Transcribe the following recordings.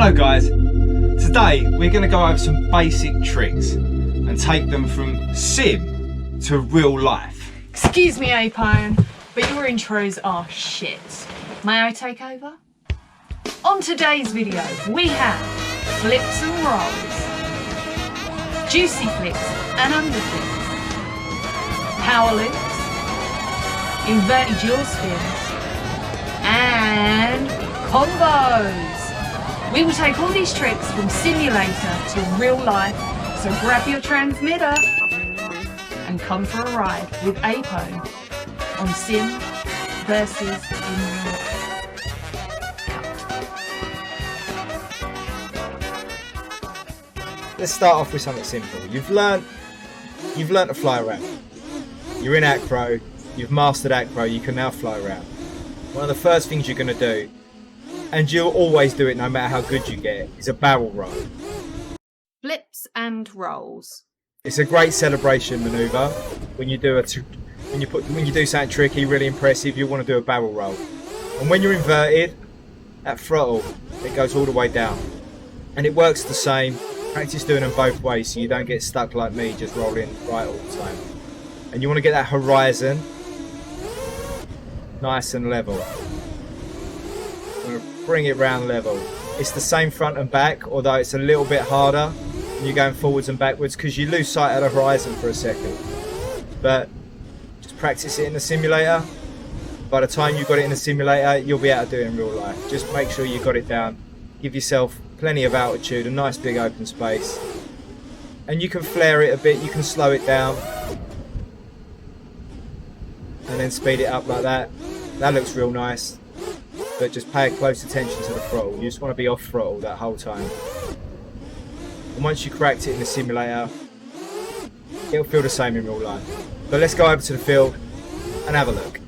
Hello guys, today we're going to go over some basic tricks and take them from sim to real life. Excuse me, Apone, but your intros are shit. May I take over? On today's video we have flips and rolls, juicy flips and underflips, power loops, inverted yaw spins and combos. We will take all these tricks from simulator to real life, so grab your transmitter and come for a ride with Apone on sim versus in real life. Let's start off with something simple. You've learnt to fly around. You're in acro, you've mastered acro, you can now fly around. One of the first things you're going to do, and you'll always do it no matter how good you get, is a barrel roll. Flips and rolls. It's a great celebration manoeuvre when you do when you do something tricky, really impressive. You want to do a barrel roll, and when you're inverted, that throttle it goes all the way down, and it works the same. Practice doing them both ways so you don't get stuck like me, just rolling right all the time. And you want to get that horizon nice and level. Bring it round level. It's the same front and back, although it's a little bit harder when you're going forwards and backwards because you lose sight of the horizon for a second. But just practice it in the simulator. By the time you've got it in the simulator, you'll be able to do it in real life. Just make sure you got it down. Give yourself plenty of altitude, a nice big open space. And you can flare it a bit, you can slow it down. And then speed it up like that. That looks real nice. But just pay close attention to the throttle. You just want to be off throttle that whole time. And once you cracked it in the simulator, it'll feel the same in real life. But let's go over to the field and have a look.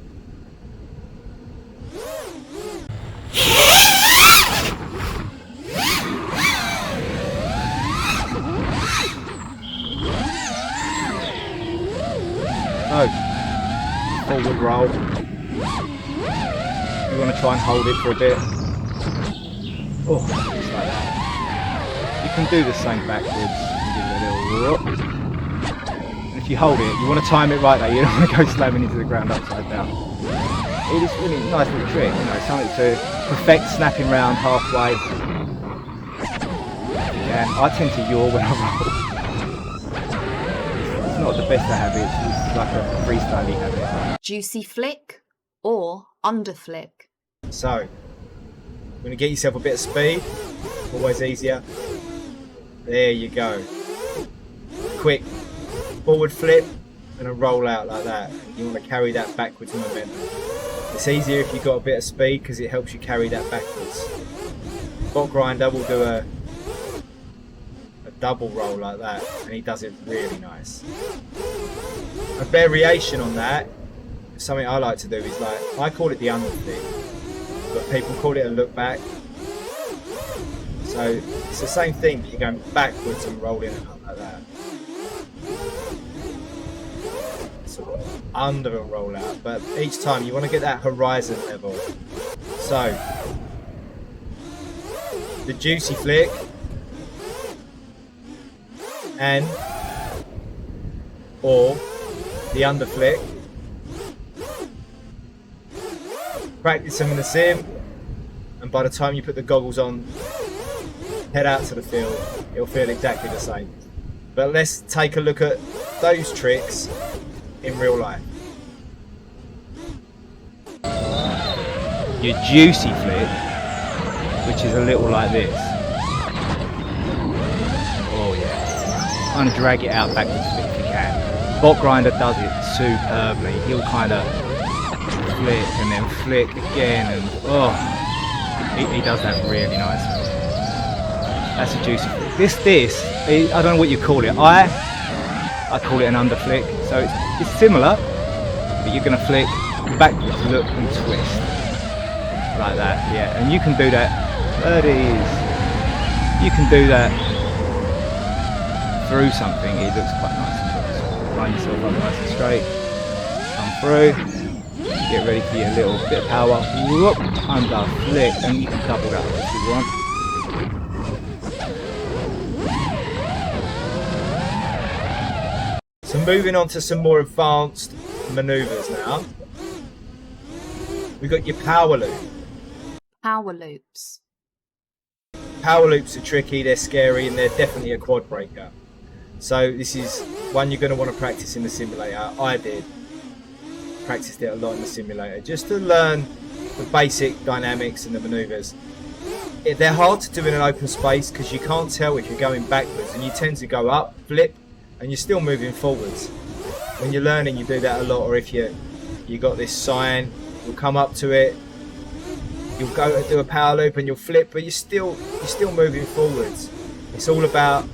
So, forward roll. You want to try and hold it for a bit. Oh, just like that. You can do the same backwards. Give it a little whoop. And if you hold it, you want to time it right there. You don't want to go slamming into the ground upside down. It is really a nice little trick, you know, something to perfect snapping round halfway. And I tend to yaw when I roll. It's not the best of habits, it's like a freestyle habit. Juicy flick or underflip. So, you're going to get yourself a bit of speed, always easier. There you go. Quick forward flip and a roll out like that. You want to carry that backwards momentum. It's easier if you've got a bit of speed because it helps you carry that backwards. Bot grinder will do a double roll like that, and he does it really nice. A variation on that, something I like to do is like, I call it the underflip, but people call it a look back. So it's the same thing, but you're going backwards and rolling it up like that. Sort of under a roll out, but each time you want to get that horizon level. So the juicy flick and or the underflip. Practice them in the sim, and by the time you put the goggles on, head out to the field, it'll feel exactly the same. But let's take a look at those tricks in real life. Your juicy flip, which is a little like this. Oh yeah. And drag it out backwards a bit if you can. Bot grinder does it superbly. He'll kind of flip and then flick again, and oh, he does that really nice. That's a juicy flick. I don't know what you call it. I call it an underflick. So it's similar, but you're gonna flick backwards, look and twist like that. Yeah, and you can do that. There it is. You can do that through something. It looks quite nice. Line yourself up nice and straight. Come through. Get ready for your little bit of power. Whoop, under flick, and you can double that if you want. So moving on to some more advanced maneuvers now. We've got your power loop. Power loops. Power loops are tricky, they're scary, and they're definitely a quad breaker. So this is one you're going to want to practice in the simulator. I did. Practiced it a lot in the simulator just to learn the basic dynamics and the maneuvers. They're hard to do in an open space because you can't tell if you're going backwards, and you tend to go up, flip, and you're still moving forwards. When you're learning, you do that a lot. Or if you got this sign, you'll come up to it, you'll go and do a power loop and you'll flip, but you're still moving forwards. It's all about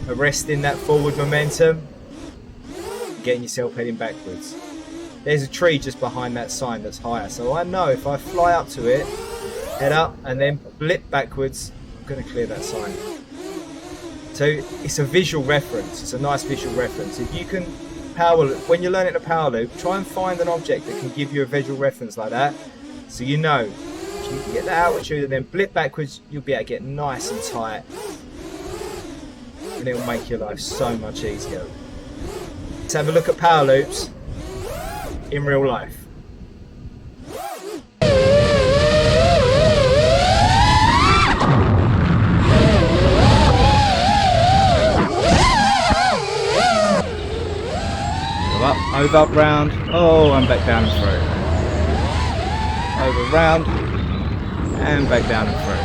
arresting that forward momentum, getting yourself heading backwards. There's a tree just behind that sign that's higher, so I know if I fly up to it, head up, and then flip backwards, I'm going to clear that sign. So it's a visual reference. It's a nice visual reference. If you can power loop, when you're learning a power loop, try and find an object that can give you a visual reference like that, so you know if you can get that altitude and then flip backwards, you'll be able to get nice and tight, and it will make your life so much easier. Let's have a look at power loops in real life. Go up, over, up, round. Oh, and back down and through. Over, round, and back down and through.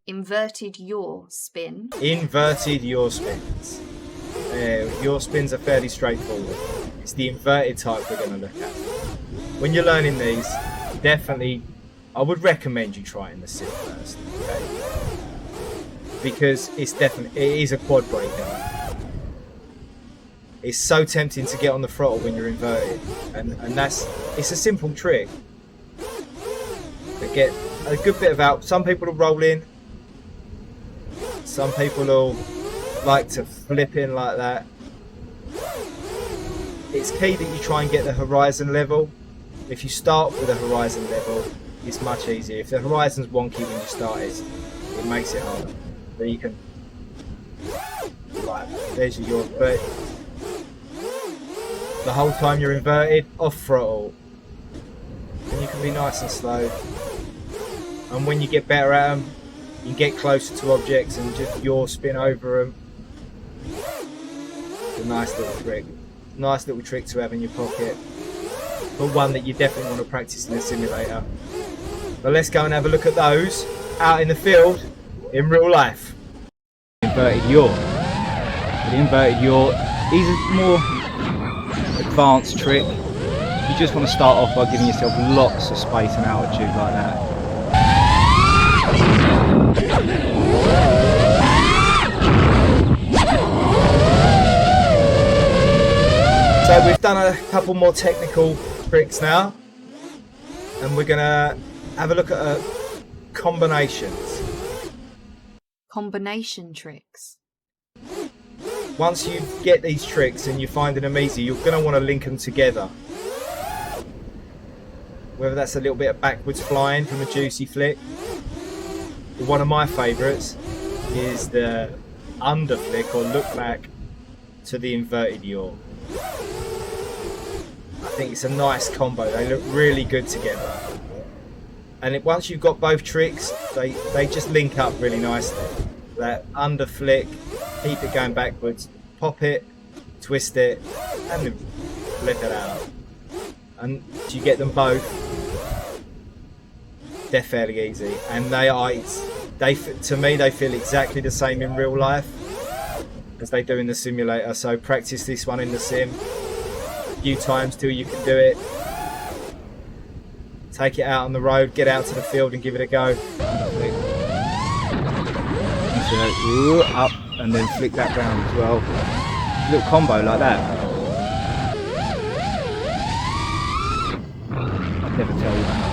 Inverted yaw spin. Inverted yaw spins. Yaw spins are fairly straightforward. It's the inverted type we're going to look at. When you're learning these, definitely, I would recommend you try it in the sim first, okay? Because it is a quad breaker. It's so tempting to get on the throttle when you're inverted, and it's a simple trick. But get a good bit of out. Some people will roll in. Some people will like to flip in like that. It's key that you try and get the horizon level. If you start with a horizon level, it's much easier. If the horizon's wonky when you start, it makes it harder. But you can, like, there's your, but the whole time you're inverted, off throttle, and you can be nice and slow. And when you get better at them, you can get closer to objects and just yaw spin over them. It's a nice little trick. Nice little trick to have in your pocket, but one that you definitely want to practice in a simulator. But let's go and have a look at those out in the field in real life. Inverted yaw. The inverted yaw is a more advanced trick. You just want to start off by giving yourself lots of space and altitude like that. So we've done a couple more technical tricks now, and we're going to have a look at combinations. Combination tricks. Once you get these tricks and you're finding them easy, you're going to want to link them together. Whether that's a little bit of backwards flying from a juicy flick. One of my favourites is the underflick or look back to the inverted yaw. I think it's a nice combo. They look really good together. And once you've got both tricks, they just link up really nicely. That under flick, keep it going backwards, pop it, twist it, and then flip it out. And you get them both, they're fairly easy. And to me, they feel exactly the same in real life as they do in the simulator. So practice this one in the sim a few times till you can do it. Take it out on the road, get out to the field and give it a go. So, up and then flick that round as well. A little combo like that. I'd never tell you that.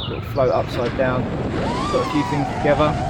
Little float upside down. Put a few things together.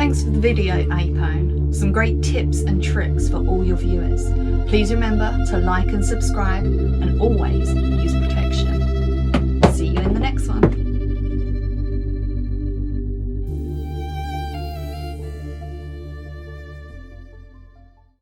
Thanks for the video, Apone. Some great tips and tricks for all your viewers. Please remember to like and subscribe and always use protection.